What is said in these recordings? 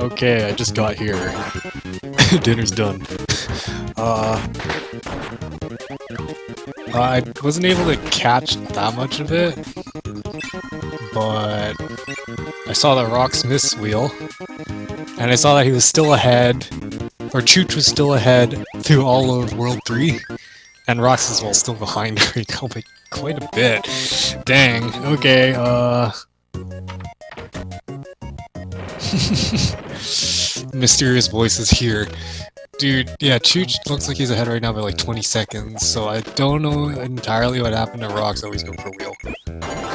Okay, I just got here. Dinner's done. I wasn't able to catch that much of it, but I saw that Rox missed wheel, and I saw that he was still ahead, or Chooch was still ahead through all of World 3, and Rox is still behind her by quite a bit. Dang, okay, mysterious voices here. Dude, yeah, Chooch looks like he's ahead right now by like 20 seconds, so I don't know entirely what happened to Rox, always go for wheel.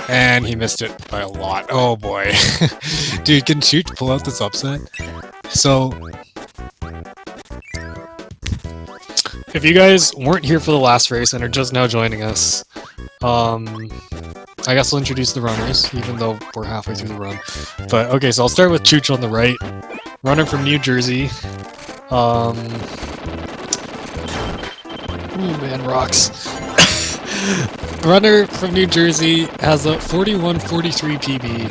And he missed it by a lot. Oh boy. Dude, can Chooch pull out this upset? So, if you guys weren't here for the last race and are just now joining us, I guess I'll introduce the runners, even though we're halfway through the run. But, okay, so I'll start with Chooch on the right. Runner from New Jersey. Ooh, man, Rox. Runner from New Jersey has a 41.43 PB.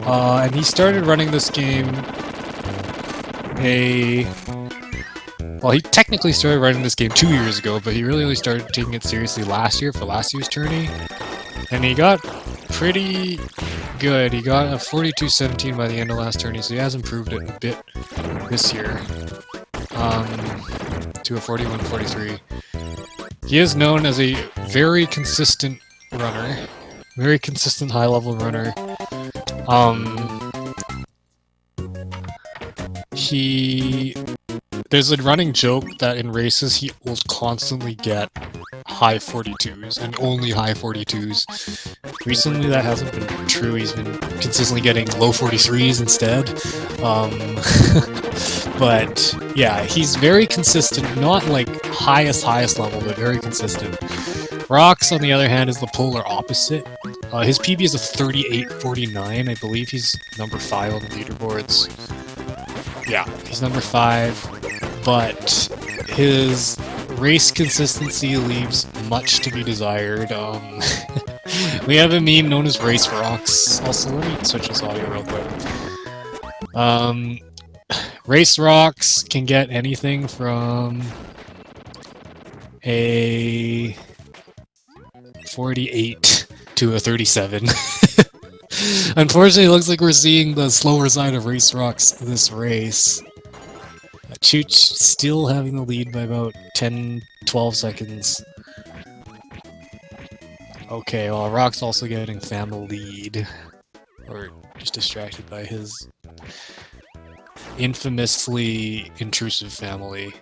And he started running this game Well, he technically started running this game 2 years ago, but he really only started taking it seriously last year for last year's tourney. And he got pretty good. He got a 42-17 by the end of last tourney, so he has improved it a bit this year to a 41-43. He is known as a very consistent runner, very consistent high-level runner. There's a running joke that in races he will constantly get high 42s and only high 42s. Recently that hasn't been true. He's been consistently getting low 43s instead. But yeah, he's very consistent, not like highest level, but very consistent. Rox, on the other hand, is the polar opposite. His PB is a 38-49. I believe he's number 5 on the leaderboards. Yeah, he's number 5, but his race consistency leaves much to be desired. We have a meme known as Race Rox. Also, let me switch this audio real quick. Race Rox can get anything from a 48 to a 37. Unfortunately, it looks like we're seeing the slower side of Race Rox this race. Chooch still having the lead by about 10-12 seconds. Okay, well, Rock's also getting family lead. Or just distracted by his infamously intrusive family.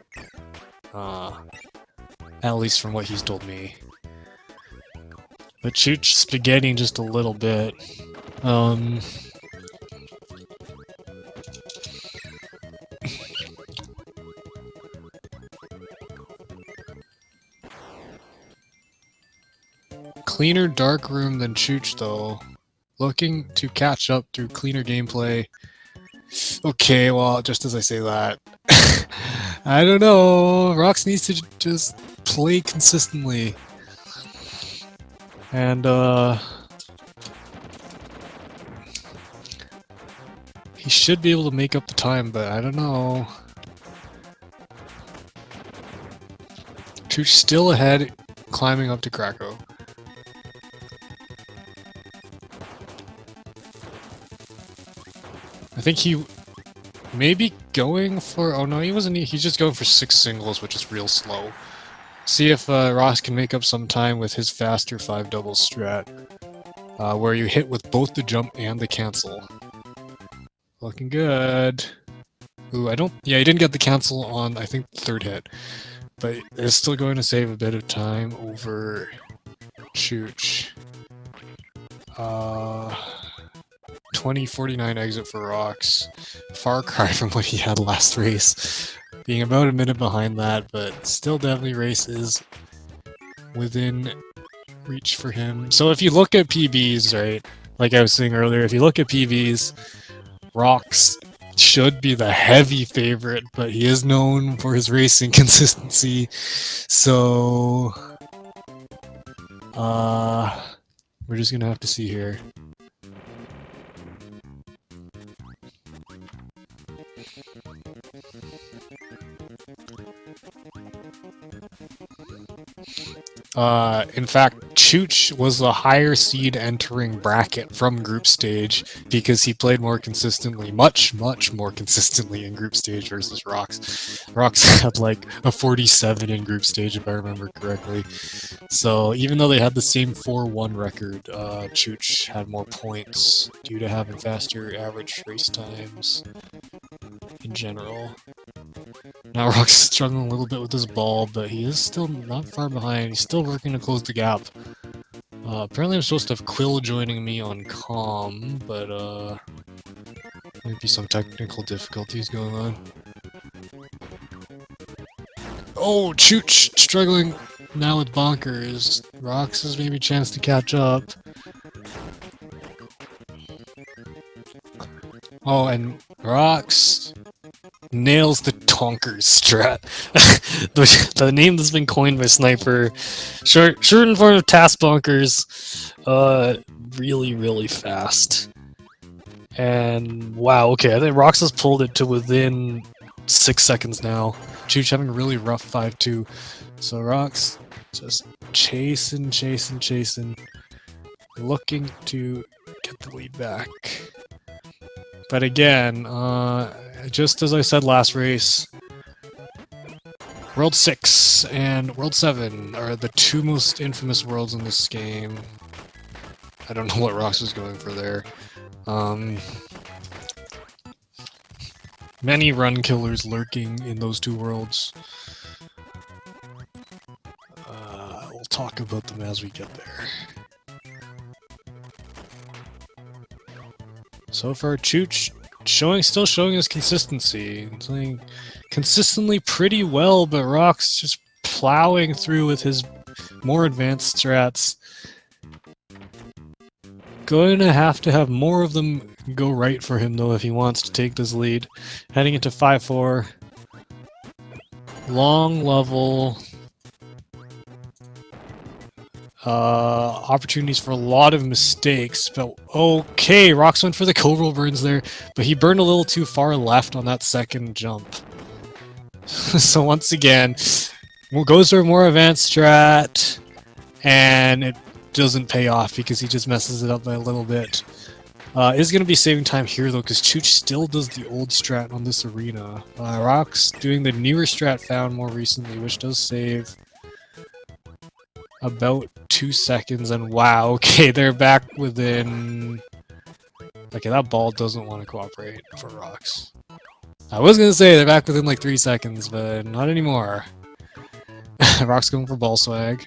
At least from what he's told me. But Chooch spaghettiing just a little bit. Cleaner dark room than Chooch though. Looking to catch up through cleaner gameplay. Okay, well, just as I say that, I don't know. Rox needs to just play consistently. And, he should be able to make up the time, but I don't know. Chooch still ahead, climbing up to Krakow. I think he may be going for... Oh no, he wasn't. He's just going for 6 singles, which is real slow. See if Ross can make up some time with his faster 5 double strat, where you hit with both the jump and the cancel. Looking good. Ooh, I don't... Yeah, he didn't get the cancel on, I think, the 3rd hit. But it's still going to save a bit of time over Chooch. 20-49 exit for Rox. Far cry from what he had last race. Being about a minute behind that, but still definitely race is within reach for him. So if you look at PBs, right, like I was saying earlier, if you look at PBs, Rox should be the heavy favorite, but he is known for his racing consistency. So, we're just gonna have to see here. In fact, Chooch was the higher seed entering bracket from group stage because he played more consistently, much more consistently in group stage versus Rox. Rox had like a 47 in group stage if I remember correctly. So even though they had the same 4-1 record, Chooch had more points due to having faster average race times in general. Now Rox is struggling a little bit with his ball, but he is still not far behind. He's still working to close the gap. Apparently I'm supposed to have Quill joining me on comm, but might be some technical difficulties going on. Oh, Chooch struggling now with bonkers. Rox has maybe a chance to catch up. Oh, and Rox nails the Tonkers strat. the name that's been coined by Sniper. Short in form of Task Bonkers. Really fast. And wow, okay, I think Rox has pulled it to within 6 seconds now. Chooch having a really rough 5-2. So Rox just chasing, looking to get the lead back. But again, just as I said last race, World 6 and World 7 are the two most infamous worlds in this game. I don't know what Rox was going for there. Many run killers lurking in those two worlds. We'll talk about them as we get there. So far, Chooch still showing his consistency. Playing consistently pretty well, but Rox just plowing through with his more advanced strats. Going to have more of them go right for him, though, if he wants to take this lead. Heading into 5-4. Long level. Opportunities for a lot of mistakes, but okay, Rox went for the Cobra burns there, but he burned a little too far left on that second jump. So once again, goes for a more advanced strat, and it doesn't pay off because he just messes it up by a little bit. Is going to be saving time here though, because Chooch still does the old strat on this arena. Rox doing the newer strat found more recently, which does save about 2 seconds, and wow, okay, they're back within... Okay, that ball doesn't want to cooperate for Rox. I was gonna say they're back within like 3 seconds, but not anymore. Rox going for ball swag.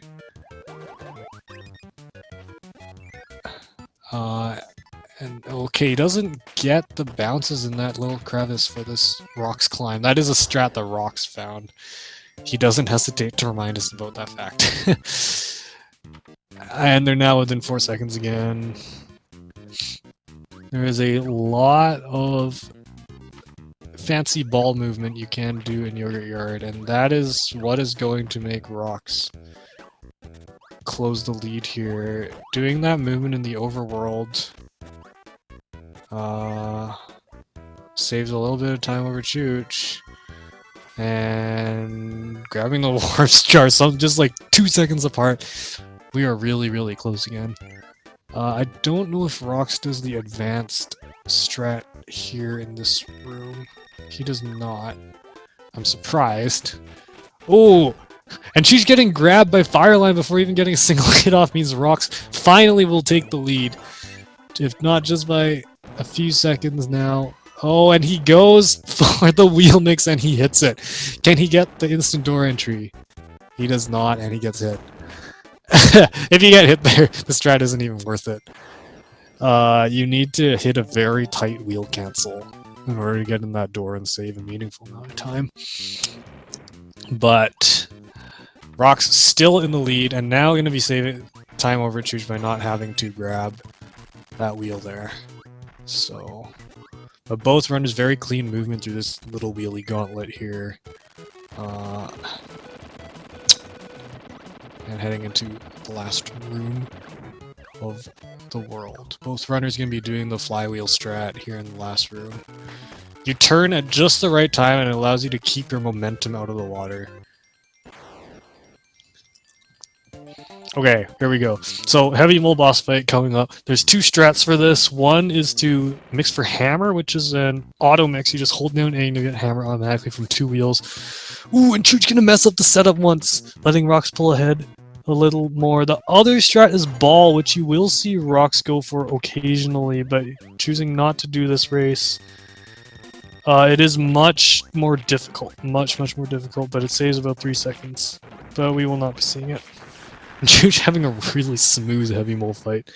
And okay, he doesn't get the bounces in that little crevice for this Rox climb. That is a strat that Rox found. He doesn't hesitate to remind us about that fact. And they're now within 4 seconds again. There is a lot of fancy ball movement you can do in Yogurt Yard, and that is what is going to make Rox close the lead here. Doing that movement in the overworld saves a little bit of time over Chooch. And grabbing the warp jar, so just like 2 seconds apart. We are really, really close again. I don't know if Rox does the advanced strat here in this room. He does not. I'm surprised. Oh! And she's getting grabbed by Fireline before even getting a single hit off means Rox finally will take the lead. If not just by a few seconds now. Oh, and he goes for the wheel mix and he hits it. Can he get the instant door entry? He does not, and he gets hit. If you get hit there, the strat isn't even worth it. You need to hit a very tight wheel cancel in order to get in that door and save a meaningful amount of time. But Rox still in the lead, and now going to be saving time over Chooch by not having to grab that wheel there. So... But both runners very clean movement through this little wheelie gauntlet here. And heading into the last room of the world. Both runners going to be doing the flywheel strat here in the last room. You turn at just the right time and it allows you to keep your momentum out of the water. Okay, here we go. So, heavy mole boss fight coming up. There's 2 strats for this. One is to mix for hammer, which is an auto mix. You just hold down A and you get hammer automatically from 2 wheels. Ooh, and Chooch gonna mess up the setup once, letting Rox pull ahead a little more. The other strat is ball, which you will see Rox go for occasionally, but choosing not to do this race. It is much more difficult. Much more difficult, but it saves about 3 seconds. But we will not be seeing it. Chooch having a really smooth heavy mole fight,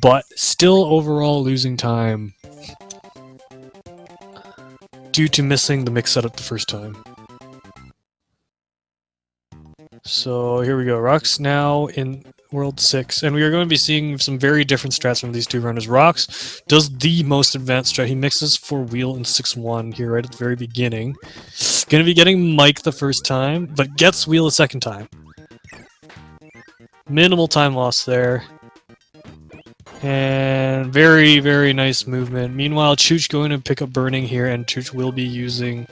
but still overall losing time due to missing the mix setup the first time. So here we go. Rox now in World 6, and we are going to be seeing some very different strats from these 2 runners. Rox does the most advanced strat. He mixes for wheel in 6-1 here right at the very beginning. Going to be getting Mike the first time, but gets wheel a second time. Minimal time loss there. And very, very nice movement. Meanwhile, Chooch going to pick up burning here, and Chooch will be using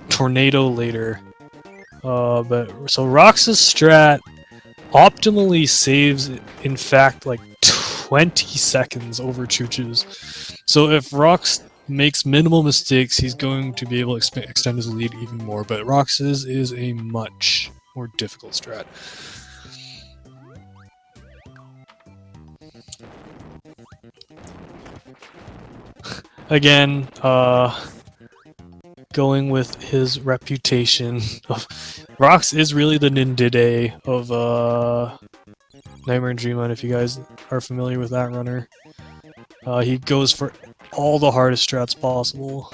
Tornado later. But so Rox's strat optimally saves, in fact, like 20 seconds over Chooch's. So if Rox makes minimal mistakes, he's going to be able to extend his lead even more. But Rox's is a much more difficult strat. Again, going with his reputation of Rox is really the NIDL of Nightmare and Dreamland, if you guys are familiar with that runner. He goes for all the hardest strats possible.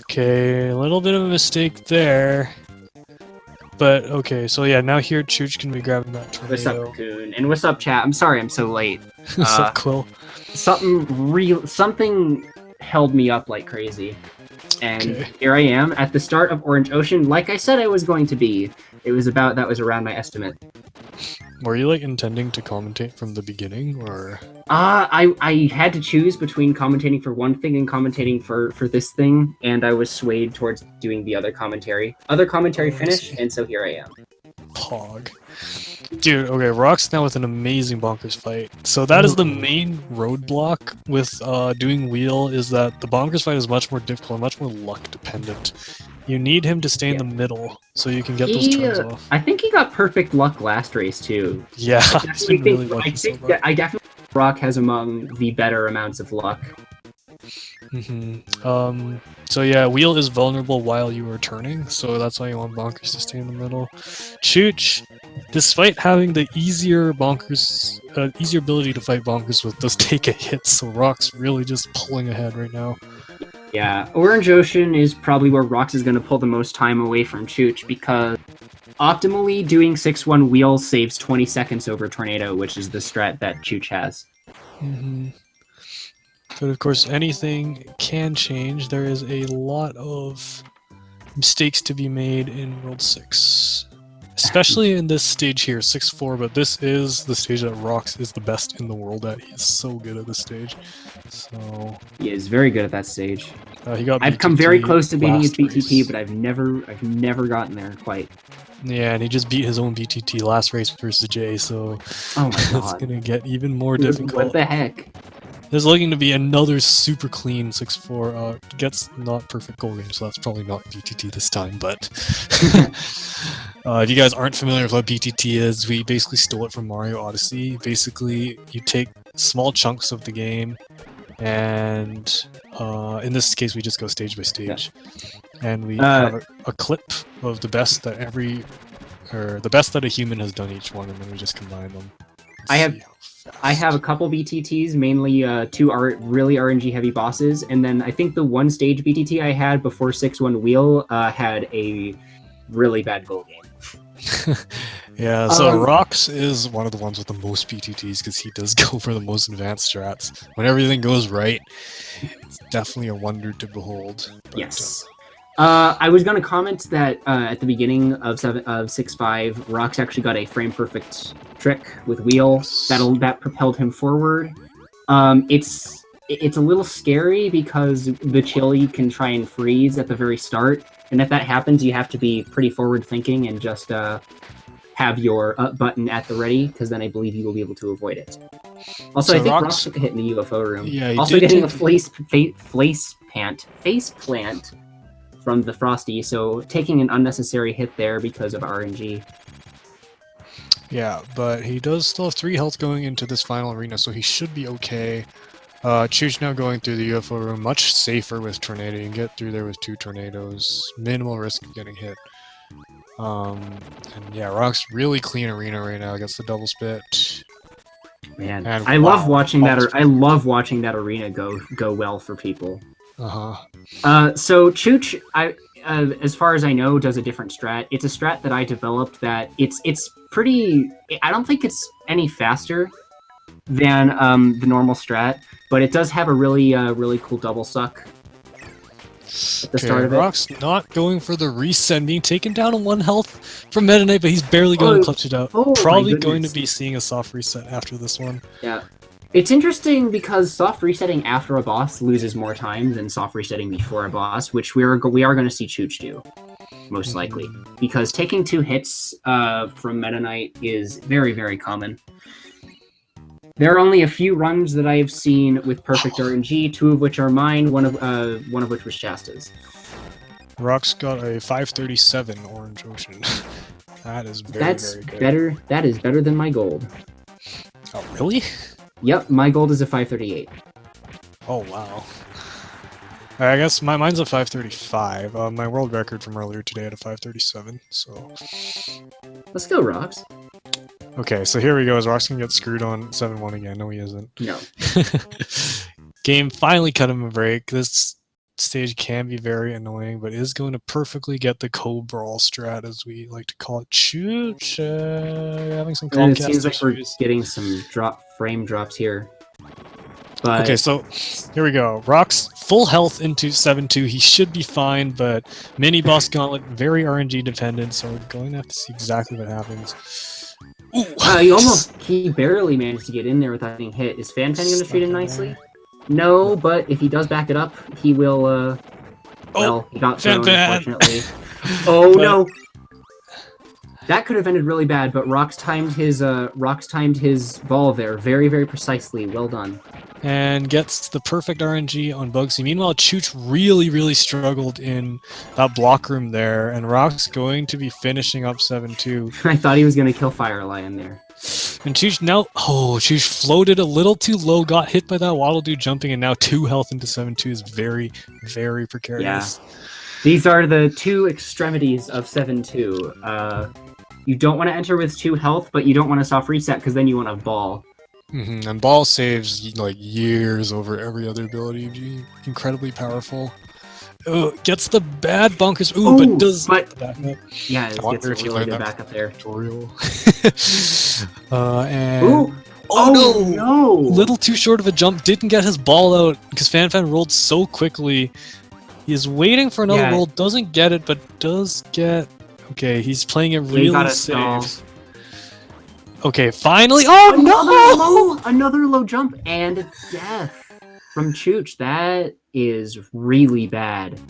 Okay, a little bit of a mistake there. But okay, so yeah, now here Chooch can be grabbing that tornado. What's up, Cocoon? And what's up, chat? I'm sorry I'm so late. What's up, Quill? Something held me up like crazy. And here I am at the start of Orange Ocean, like I said I was going to be. That was around my estimate. Were you like intending to commentate from the beginning, or? I had to choose between commentating for one thing and commentating for this thing, and I was swayed towards doing the other commentary. Other commentary finished, and so here I am. Pog. Dude, okay, Rock's now with an amazing bonkers fight. So that is the main roadblock with doing wheel, is that the bonkers fight is much more difficult, much more luck dependent. You need him to stay in the middle so you can get those turns off. I think he got perfect luck last race too. Yeah, I definitely think Rock has among the better amounts of luck. So yeah, wheel is vulnerable while you are turning, so that's why you want bonkers to stay in the middle. Chooch, despite having the easier ability to fight bonkers with, does take a hit, so Rock's really just pulling ahead right now. Yeah, Orange Ocean is probably where Rox is going to pull the most time away from Chooch, because optimally doing 6-1 wheel saves 20 seconds over Tornado, which is the strat that Chooch has. But of course, anything can change. There is a lot of mistakes to be made in World 6. Especially in this stage here, 6-4, but this is the stage that Rox is the best in the world at. He's so good at this stage. So he is very good at that stage. I've come very close to beating his BTT, but I've never gotten there quite. Yeah, and he just beat his own BTT last race versus Jay, so oh my god, it's gonna get even more difficult. What the heck? There's looking to be another super clean 6-4. Gets not perfect goal range, so that's probably not BTT this time, but if you guys aren't familiar with what BTT is, we basically stole it from Mario Odyssey. Basically, you take small chunks of the game, and in this case, we just go stage by stage. Yeah. And we have a clip of the best that a human has done each one, and then we just combine them. I have a couple BTTs, mainly two really RNG heavy bosses, and then I think the one stage BTT I had before 6-1 wheel had a really bad goal game. Yeah, so Rox is one of the ones with the most BTTs because he does go for the most advanced strats. When everything goes right, it's definitely a wonder to behold. But, yes. I was going to comment that at the beginting of 6-5, Rox actually got a frame perfect trick with wheel that propelled him forward. It's a little scary because the chili can try and freeze at the very start, and if that happens, you have to be pretty forward thinking and just have your up button at the ready, because then I believe you will be able to avoid it. Also, so I think Rox took a hit in the UFO room. Yeah, also getting a face plant from the Frosty, so taking an unnecessary hit there because of RNG. Yeah, but he does still have 3 health going into this final arena, so he should be okay. Chooch now going through the UFO room, much safer with Tornado. You can get through there with 2 tornadoes, minimal risk of getting hit. And yeah, Rock's really clean arena right now against the double spit. Man, and I love watching that. I love watching that arena go well for people. So Chooch, as far as I know, does a different strat. It's a strat that I developed that it's pretty. I don't think it's any faster than the normal strat, but it does have a really cool double suck at the start of it. Rock's not going for the reset, being taken down on 1 health from Meta Knight, but he's barely going to clutch it out. Probably going to be seeing a soft reset after this one. Yeah. It's interesting because soft resetting after a boss loses more time than soft resetting before a boss, which we are going to see Chooch do, most likely. Because taking 2 hits from Meta Knight is very, very common. There are only a few runs that I have seen with perfect RNG, 2 of which are mine, one of which was Shasta's. Rock's got a 537 Orange Ocean. That is very good. Better. That is better than my gold. Oh, really? Yep, my gold is a 538. Oh, wow. I guess mine's a 535. My world record from earlier today had a 537, so... Let's go, Rocks. Okay, so here we go. Is Rock's gonna get screwed on 7-1 again? No, he isn't. No. Game finally cut him a break. This stage can be very annoying, but is going to perfectly get the co-brawl strat, as we like to call it. Chooch, having some And it Comcast seems like we're issues. getting some frame drops here. But Okay, so here we go. Rock's full health into 7-2. He should be fine, but mini boss gauntlet, very RNG dependent, so we're going to have to see exactly what happens. Ooh. he barely managed to get in there without getting hit. Is Fan going to treat him nicely? No, but if he does back it up, he will, well, he got thrown, unfortunately. Oh, no! That could have ended really bad, but Rox timed his ball there very, very precisely. Well done. And gets the perfect RNG on Bugsy. Meanwhile, Chooch really struggled in that block room there, and Rock's going to be finishing up 7-2. I thought he was going to kill Fire Lion there. And Chooch now... Oh, Chooch floated a little too low, got hit by that Waddle Doo jumping, and now 2 health into 7-2 is very precarious. Yeah. These are the 2 extremities of 7-2. You don't want to enter with 2 health, but you don't want to soft reset, because then you want a ball. And ball saves like years over every other ability. Incredibly powerful. Gets the bad bunkers. But does back up. Yeah, it gets a really good back up there. Tutorial. No! Little too short of a jump. Didn't get his ball out because Fan rolled so quickly. He is waiting for another roll. Doesn't get it, but does get. Okay, he's playing it really safe. Okay, finally! Oh, Another low jump and death from Chooch. That is really bad.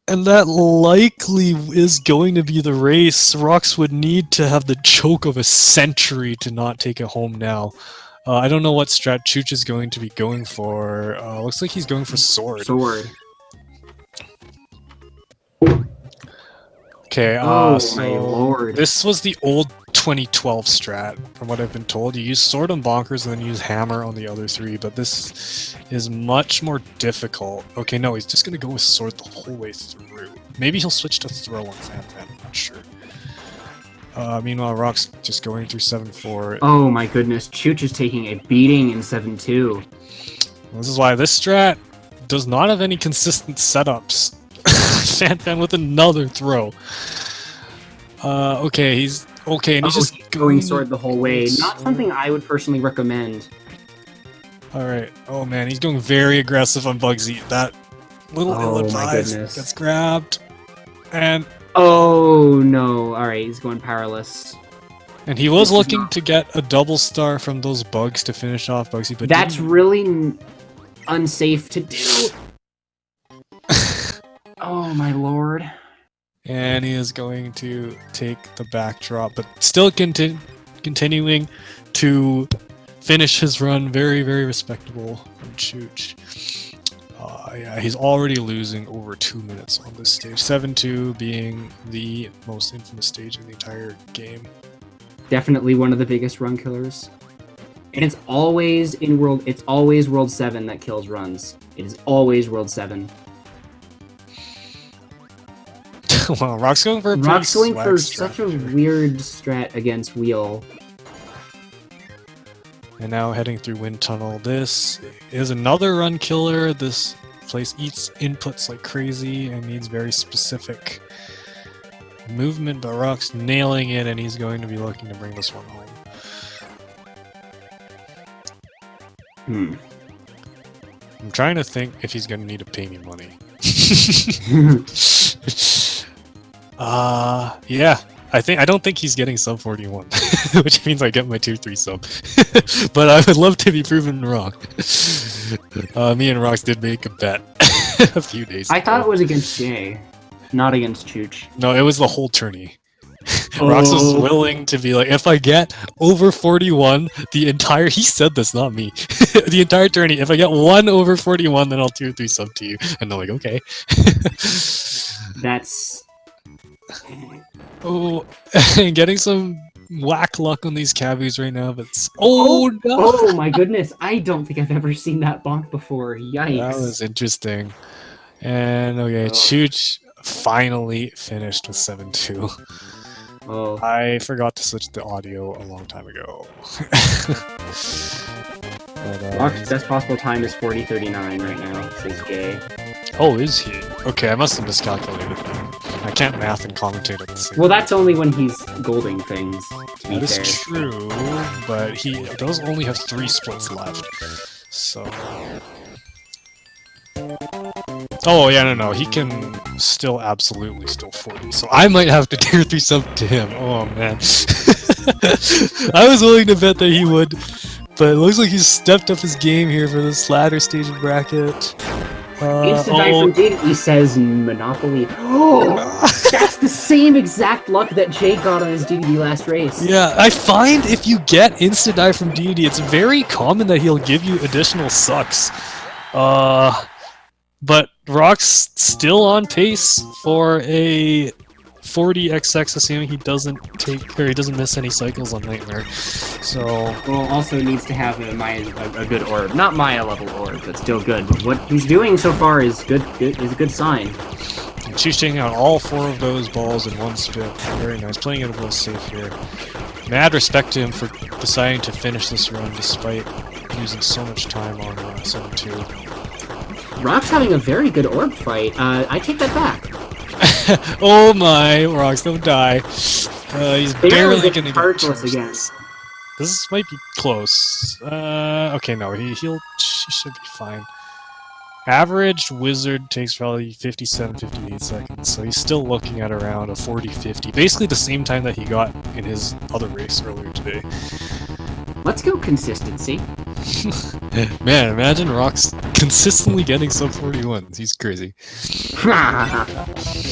And that likely is going to be the race. Rox would need to have the choke of a century to not take it home now. I don't know what strat Chooch is going to be going for. Looks like he's going for sword. Okay, my so lord. This was the old 2012 strat, from what I've been told. You use sword on bonkers and then use hammer on the other 3, but this is much more difficult. Okay, no, he's just gonna go with sword the whole way through. Maybe he'll switch to throw on Fan, I'm not sure. Meanwhile, Rock's just going through 7-4. Oh my goodness, Chooch is taking a beating in 7-2. This is why this strat does not have any consistent setups. Fan with another throw. Okay, he's okay, and he's just going sword the whole way. Not something I would personally recommend. Alright. Oh man, he's going very aggressive on Bugsy. That little ill-advised gets grabbed. And oh no. Alright, he's going powerless. And he was looking to get a double star from those bugs to finish off Bugsy, but that's really unsafe to do. Oh my lord. And he is going to take the backdrop, but still continuing to finish his run. Very respectable from Chooch. Yeah, he's already losing over 2 minutes on this stage. 7-2 being the most infamous stage in the entire game. Definitely one of the biggest run killers. And it's always World 7 that kills runs. It is always World 7. Wow, Rock's going for such a weird strat against Wheel. And now heading through Wind Tunnel. This is another run killer. This place eats inputs like crazy and needs very specific movement, but Rock's nailing it, and he's going to be looking to bring this one home. I'm trying to think if he's going to need to pay me money. Yeah, I don't think he's getting sub 41, which means I get my tier 3 sub. But I would love to be proven wrong. Me and Rox did make a bet a few days ago. I thought it was against Jay, not against Chooch. No, it was the whole tourney. Rox was willing to be like, if I get over 41, the entire... He said this, not me. The entire tourney, if I get 1 over 41, then I'll tier 3 sub to you. And I'm like, okay. That's... Oh, getting some whack luck on these cabbies right now, but... Oh, no! Oh my goodness, I don't think I've ever seen that bonk before. Yikes. That was interesting. And, okay, Chooch finally finished with 7-2. Oh. I forgot to switch the audio a long time ago. Rock's best possible time is 40:39 right now, says Jay. Oh, is he? Okay, I must have miscalculated then. I can't math and commentate at the same time. Well, that's only when he's golding things, to be That is fair. true, but those only have 3 splits left. So... Oh, yeah, no, he can still absolutely still 40, so I might have to tier 3 sub to him. Oh, man. I was willing to bet that he would, but it looks like he's stepped up his game here for this latter stage of bracket. From Diddy says Monopoly. Oh, that's the same exact luck that Jay got on his DDD last race. Yeah, I find if you get insta-die from DD, it's very common that he'll give you additional sucks. But Rock's still on pace for a 40XX, assuming he doesn't miss any cycles on Nightmare. So, well, also needs to have a good orb, not Maya level orb, but still good. What he's doing so far is good. Is a good sign. Chooch taking out all 4 of those balls in one spit. Very nice, playing it a little safe here. Mad respect to him for deciding to finish this run despite using so much time on 7-2. Rock's having a very good orb fight. I take that back. Oh my, Rox, don't die. He's barely gonna get chargeless again. This might be close. Okay, no, he should be fine. Average wizard takes probably 57-58 seconds, so he's still looking at around a 40-50. Basically the same time that he got in his other race earlier today. Let's go consistency. Man, imagine Rox consistently getting sub 41s. He's crazy.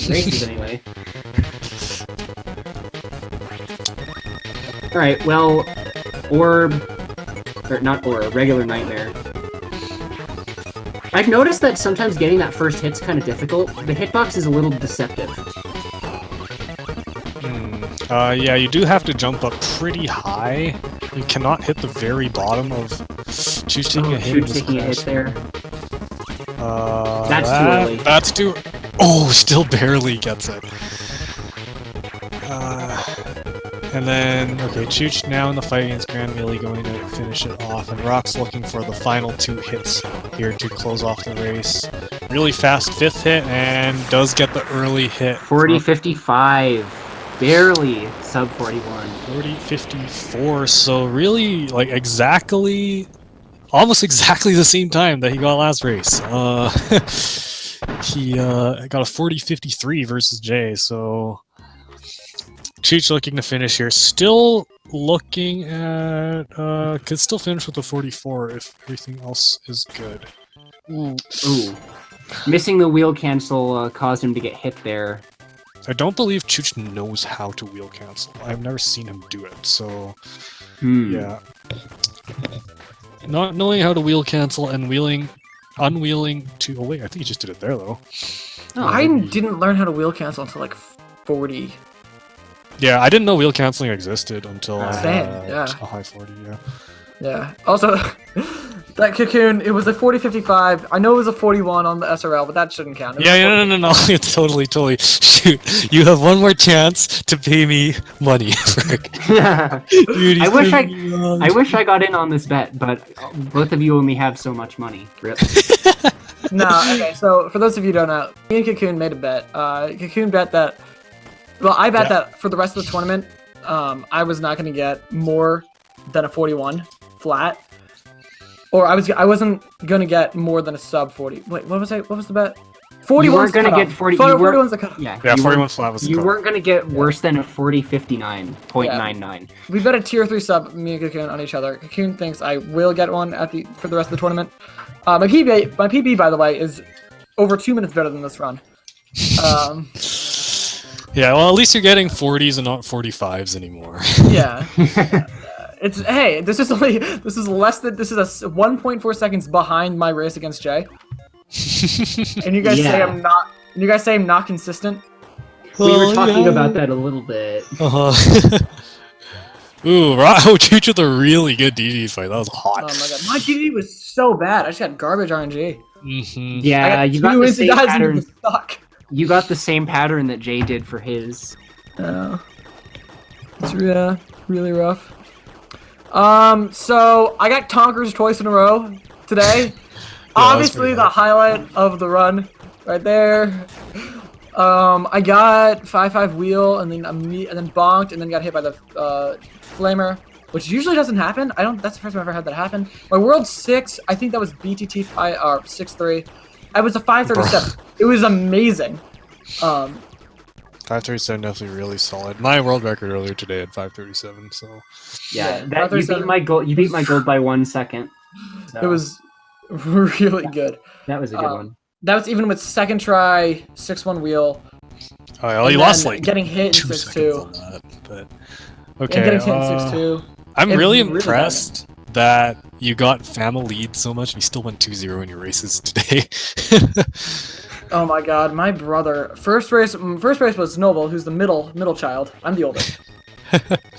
Races anyway. Alright, well, orb, or not orb, regular Nightmare. I've noticed that sometimes getting that first hit's kind of difficult. The hitbox is a little deceptive. Yeah, you do have to jump up pretty high. You cannot hit the very bottom of Chooch taking a hit. Chooch taking a hit there. That's too early. That's too... Oh, still barely gets it. And then, okay, Chooch now in the fight against Grand Melee going to finish it off, and Rock's looking for the final 2 hits here to close off the race. Really fast 5th hit, and does get the early hit. 40-55. Barely sub 41. 40-54, so really, like, almost exactly the same time that he got last race. He got a 40-53 versus Jay, so... Chooch looking to finish here. Still looking at... could still finish with a 44 if everything else is good. Ooh. Missing the wheel cancel caused him to get hit there. I don't believe Chooch knows how to wheel cancel. I've never seen him do it, so... Yeah. Not knowing how to wheel cancel and unwheeling to... Oh wait, I think he just did it there, though. No, I didn't learn how to wheel cancel until like 40. Yeah, I didn't know wheel canceling existed until I Same, had yeah. a high 40, yeah. Yeah. Also, that Cocoon, it was a 40-55. I know it was a 41 on the SRL, but that shouldn't count. Yeah, no. It's totally. Shoot, you have one more chance to pay me money. Dude, I wish I got in on this bet, but both of you only have so much money. Rip. No, okay, so for those of you who don't know, me and Cocoon made a bet. Cocoon bet that... Well, I bet that for the rest of the tournament, I was not going to get more than a 41 flat, or I wasn't going to get more than a sub 40. Wait, what was the bet? You 41's weren't the gonna cutoff. get 40. 41's the cutoff. Yeah, Yeah, you 41 weren't- flat was the You cutoff. weren't gonna get worse than a 40.59. We bet a tier 3 sub, me and Cocoon, on each other. Cocoon thinks I will get one for the rest of the tournament. My PB, by the way, is over 2 minutes better than this run. Yeah, well, at least you're getting 40s and not 45s anymore. Yeah. It's hey, this is a 1.4 seconds behind my race against Jay. And you guys say Yeah. I'm not. And you guys say I'm not consistent. We were talking about that a little bit. Ooh, Chooch with a really good DD fight. That was hot. Oh my god, my DD was so bad. I just had garbage RNG. Mm-hmm. Yeah, you got two the same Incidents pattern. into the stock. You got the same pattern that Jay did for his. It's really rough. So I got Tonkers twice in a row today. Obviously, the highlight of the run, right there. I got 5-5 wheel and then bonked and then got hit by the flamer, which usually doesn't happen. That's the first time I've ever had that happen. My world 6, I think that was BTT 6-3. I was a 537. It was amazing. 537 definitely really solid. My world record earlier today at 537. So Yeah, Yeah, that you beat my goal. You beat my goal by 1 second. So It was really good. that was a good one. That was even with second try 6-1 wheel. oh, yeah, well, and you lost then like getting hit 2 in seconds 6-2. on that. But And okay, getting hit in 6-2. I'm It's really really impressed that you got Fama lead so much and you still went 2-0 in your races today. Oh my god, my brother. First race was Noble, who's the middle child. I'm the oldest.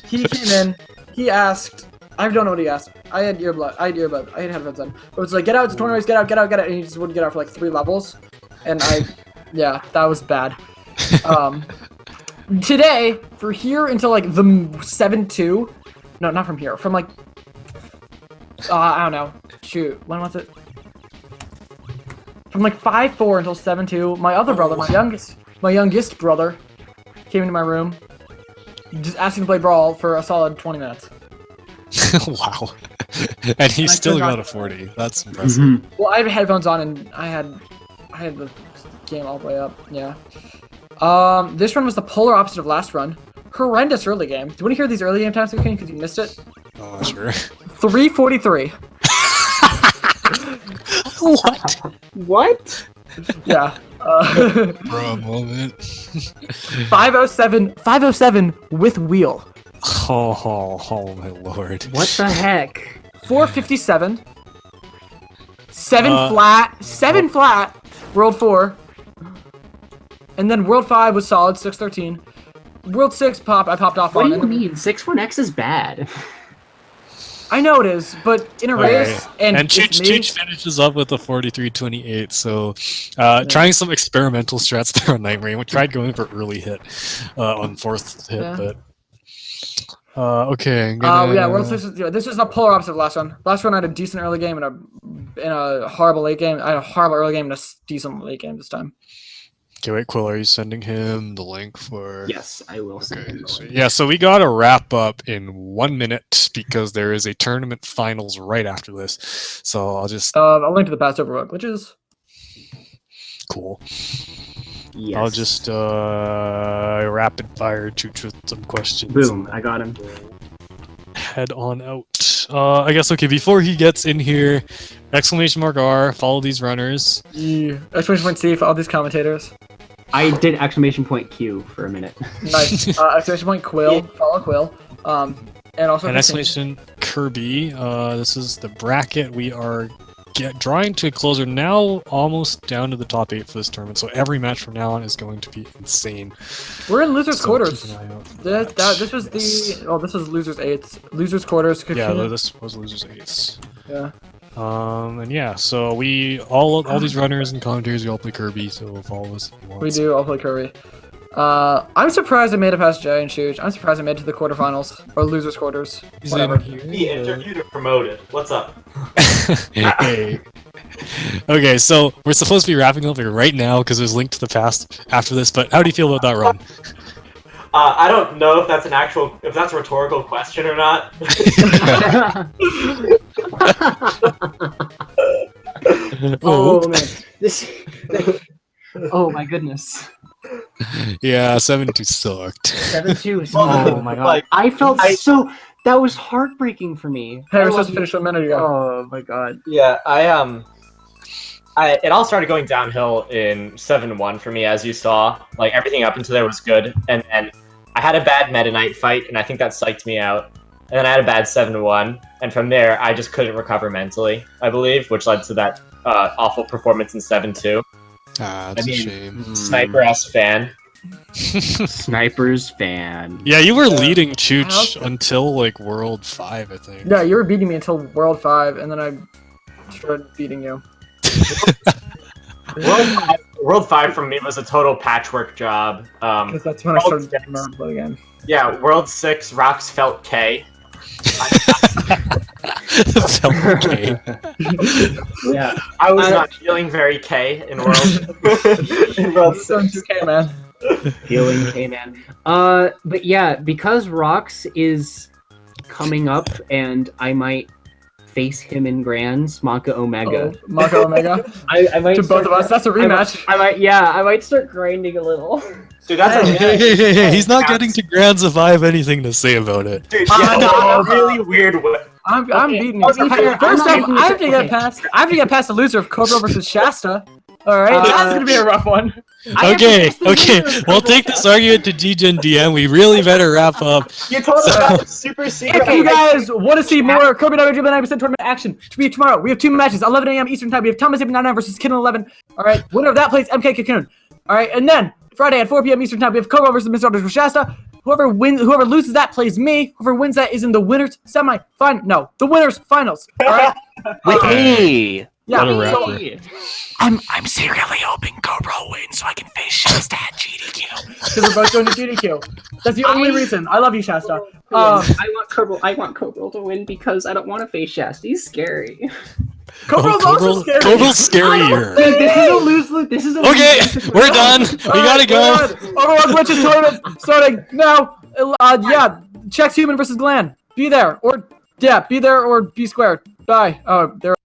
He came in, he asked, I don't know what he asked. I had headphones on. But it was like, get out, it's a tournament race, get out, and he just wouldn't get out for like 3 levels. And yeah, that was bad. Today, for here until like the 7-2, no, not from here, from like, I don't know, shoot, when was it? From like 5-4 until 7-2, my other brother, my youngest brother, came into my room, just asking to play Brawl for a solid 20 minutes. Wow. And he still got a 40. That's impressive. Mhm. Well, I had headphones on and I had the game all the way up. Yeah. This run was the polar opposite of last run. Horrendous early game. Do you want to hear these early game times, because you missed it? Oh, sure. 3:43. What? What? Yeah. For a moment. 507 with wheel. Oh my lord. What the heck? 457. 7 Uh, flat. World 4. And then World 5 was solid, 613. World 6 I popped off What on. do you mean? 6-1X is bad. I know it is, but in a race, and it's Chooch finishes up with a 43-28. So, trying some experimental strats there on Night Rain. We tried going for early hit on 4th hit, Yeah. but okay. I'm gonna... yeah, World 6 this is the polar opposite of last run. Last run I had a decent early game and a horrible late game. I had a horrible early game and a decent late game this time. Okay, wait, Quill, are you sending him the link for... Yes, I will. Send Okay, him so, the link. yeah, so we got to wrap up in 1 minute because there is a tournament finals right after this. So I'll just... I'll link to the past overworld glitches. Cool. Yes. I'll just rapid fire Chooch with some questions. Boom! I got him. Head on out. I guess, okay, before he gets in here, !R, follow these runners. Yeah. Exclamation point C for all these commentators. I did exclamation point Q for a minute. Nice. Exclamation point Quill. Follow Quill. And also And exclamation Kirby. This is the bracket. We are drawing to a closer now, almost down to the top 8 for this tournament. So every match from now on is going to be insane. We're in losers So quarters. keep an eye out for This was Yes. this was losers 8s. Losers quarters. Yeah, Cocoon. this was losers 8s. Yeah. And yeah, so we all these runners and commentators, we all play Kirby, so follow us if you want. We do. I'll play Kirby. I'm surprised I made it past Jay and Chooch. I'm surprised I made it to the quarterfinals or losers quarters. He's Whatever. in here. Be interviewed or promoted. What's up? Hey. Okay, so we're supposed to be wrapping up like right now because there's a link to the past after this. But how do you feel about that run? I don't know if that's a rhetorical question or not. Oh man, this Oh my goodness. Yeah, 7-2 sucked. 7-2. Oh my god. Like, I felt so. That was heartbreaking for me. Hey, I we're supposed love to you. finish 1 minute ago. Oh my god. Yeah, it all started going downhill in 7-1 for me, as you saw. Like, everything up until there was good, and then I had a bad Meta Knight fight, and I think that psyched me out. And then I had a bad 7-1, and from there, I just couldn't recover mentally, I believe, which led to that awful performance in 7-2. Ah, that's a shame. Sniper-ass fan. Snipers fan. Yeah, you were leading Chooch until like World 5, I think. Yeah, you were beating me until World 5, and then I started beating you. World 5 for me was a total patchwork job. Because that's when I started getting murdered again. Yeah, World 6, Rocks felt K. Okay. Yeah. I was not feeling very K in World 6. Okay, man. Feeling K-Man. But yeah, because Rox is coming up and I might face him in Grands, Maka Omega. Oh, Maka Omega. I might To both of us, that's a rematch. I might start grinding a little. Dude, that's a Hey, he's not getting to Grand Survive anything to say about it. Dude, yeah, that's a really weird way. I'm beating you. Okay, First I'm off, not I have to making- get past. I have to get past the loser of Cobra versus Shasta. All right, that's gonna be a rough one. Okay, we'll take this argument to GGen DM. We really better wrap up. You told us about the super secret. If you guys want to see more Kirby 9% tournament action to be tomorrow, we have 2 matches, 11 a.m. Eastern time. We have Thomas 99 versus Kidden 11. All right, winner of that plays MK Cocoon. All right, and then Friday at 4 p.m. Eastern time, we have Cobra versus Mr. Shasta. Whoever loses that plays me. Whoever wins that is in the winners the winners finals. All right. With me. Yeah. What a so- rapper. I'm secretly hoping Cobra will win so I can face Shasta at GDQ. Because we're both going to GDQ. That's the only reason. I love you, Shasta. I want Cobra to win because I don't want to face Shasta. He's scary. Cobra's also scary. Cobra's scarier. Dude, this is a lose-lose. This is a Okay, lose-lose we're done. We gotta go. Overwatch Glitches tournament starting now. Yeah, Chex Human versus Glenn. Be there or be squared. Bye. Oh, there.